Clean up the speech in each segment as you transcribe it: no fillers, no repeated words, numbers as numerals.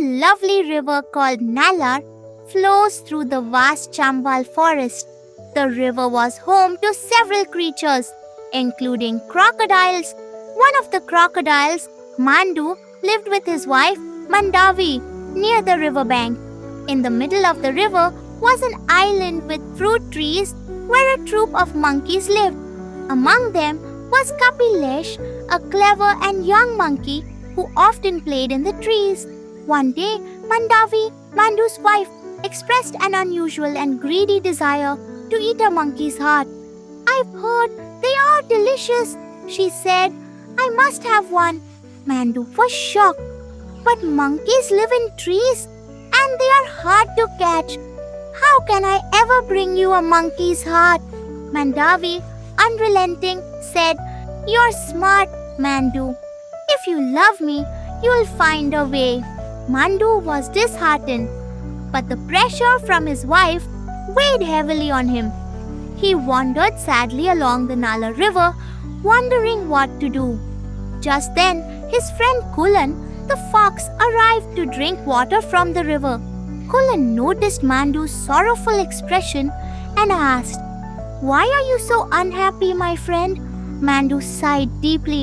lovely river called Nalar flows through the vast Chambal forest. The river was home to several creatures, including crocodiles. One of the crocodiles, Mandu, lived with his wife, Mandavi, near the riverbank. In the middle of the river was an island with fruit trees where a troop of monkeys lived. Among them was Kapilesh, a clever and young monkey who often played in the trees. One day, Mandavi, Mandu's wife, expressed an unusual and greedy desire to eat a monkey's heart. "I've heard they are delicious," she said. "I must have one." Mandu was shocked. "But monkeys live in trees and they are hard to catch. How can I ever bring you a monkey's heart?" Mandavi, unrelenting, said, "You're smart, Mandu. If you love me, you'll find a way." Mandu was disheartened, but the pressure from his wife weighed heavily on him. He wandered sadly along the Nala river, wondering what to do. Just then, his friend Kulan, the fox, arrived to drink water from the river. Kulan noticed Mandu's sorrowful expression and asked, "Why are you so unhappy, my friend?" Mandu sighed deeply.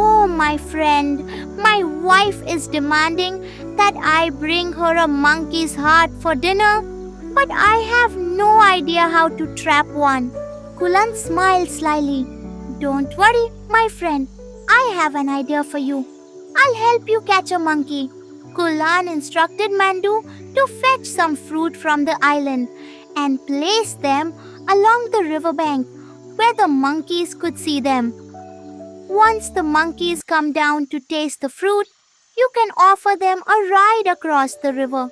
"Oh, my friend, my wife is demanding that I bring her a monkey's heart for dinner, but I have no idea how to trap one." Kulan smiled slyly. "Don't worry, my friend. I have an idea for you. I'll help you catch a monkey." Kulan instructed Mandu to fetch some fruit from the island and place them along the riverbank where the monkeys could see them. Once the monkeys come down to taste the fruit, you can offer them a ride across the river.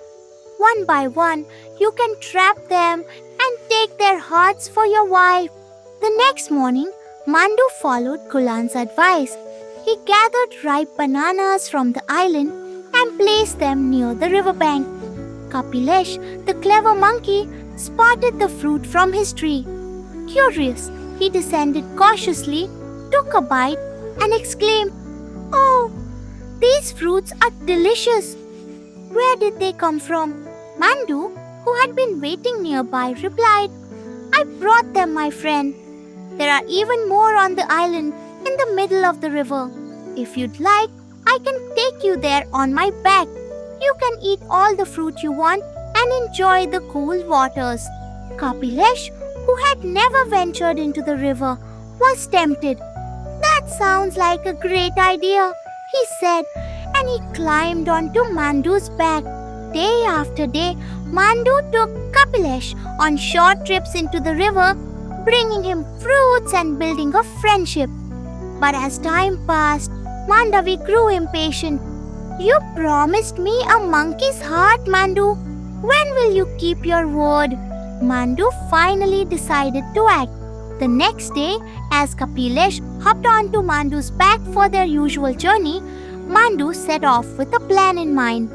One by one, you can trap them and take their hearts for your wife. The next morning, Mandu followed Kulan's advice. He gathered ripe bananas from the island and placed them near the riverbank. Kapilesh, the clever monkey, spotted the fruit from his tree. Curious, he descended cautiously, took a bite, and exclaimed, "Oh, these fruits are delicious. Where did they come from?" Mandu, who had been waiting nearby, replied, "I brought them, my friend. There are even more on the island in the middle of the river. If you'd like, I can take you there on my back. You can eat all the fruit you want and enjoy the cool waters." Kapilesh, who had never ventured into the river, was tempted. "That sounds like a great idea," he said, and he climbed onto Mandu's back. Day after day, Mandu took Kapilesh on short trips into the river, bringing him fruits and building a friendship. But as time passed, Mandavi grew impatient. "You promised me a monkey's heart, Mandu. When will you keep your word?" Mandu finally decided to act. The next day, as Kapilesh hopped onto Mandu's back for their usual journey, Mandu set off with a plan in mind.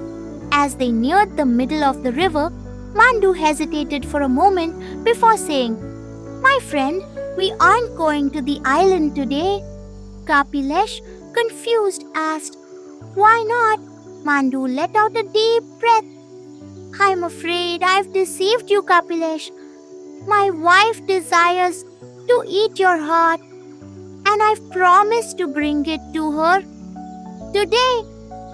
As they neared the middle of the river, Mandu hesitated for a moment before saying, "My friend, we aren't going to the island today." Kapilesh, confused, asked, "Why not?" Mandu let out a deep breath. "I'm afraid I've deceived you, Kapilesh. My wife desires to eat your heart, and I've promised to bring it to her. Today,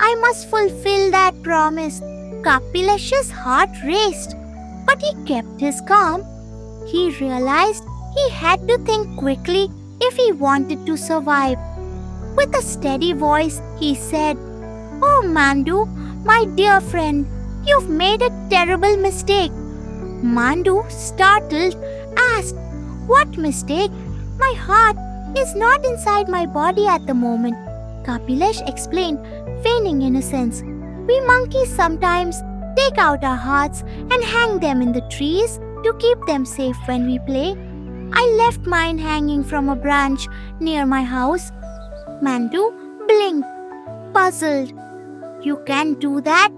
I must fulfill that promise." Kapilesh's heart raced, but he kept his calm. He realized he had to think quickly if he wanted to survive. With a steady voice, he said, "Oh, Mandu, my dear friend, you've made a terrible mistake." Mandu, startled, asked, "What mistake? My heart is not inside my body at the moment." Kapilesh explained, feigning innocence. "We monkeys sometimes take out our hearts and hang them in the trees to keep them safe when we play. I left mine hanging from a branch near my house." Mandu blinked, puzzled. "You can't do that.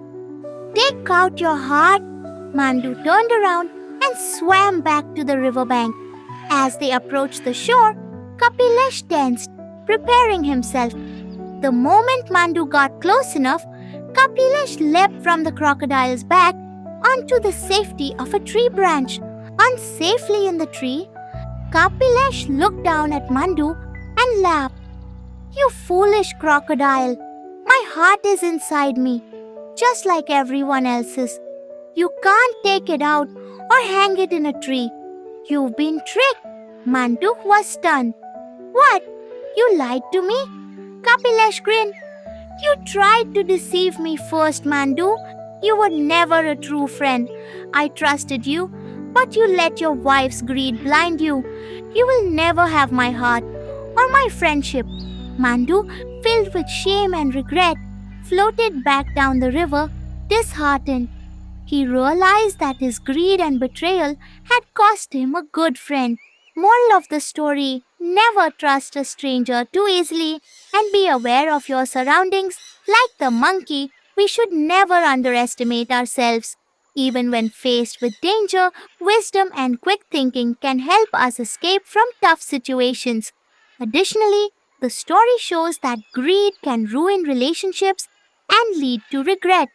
Take out your heart." Mandu turned around and swam back to the riverbank. As they approached the shore, Kapilesh tensed, preparing himself. The moment Mandu got close enough, Kapilesh leapt from the crocodile's back onto the safety of a tree branch. Unsafely in the tree, Kapilesh looked down at Mandu and laughed. You foolish crocodile! My heart is inside me, just like everyone else's. You can't take it out or hang it in a tree. You've been tricked. Mandu was stunned. What? You lied to me? Kapilesh grinned. You tried to deceive me first, Mandu. You were never a true friend. I trusted you, but you let your wife's greed blind you. You will never have my heart or my friendship. Mandu, filled with shame and regret, floated back down the river, disheartened. He realized that his greed and betrayal had cost him a good friend. Moral of the story: never trust a stranger too easily and be aware of your surroundings. Like the monkey, we should never underestimate ourselves. Even when faced with danger, wisdom and quick thinking can help us escape from tough situations. Additionally, the story shows that greed can ruin relationships and lead to regret.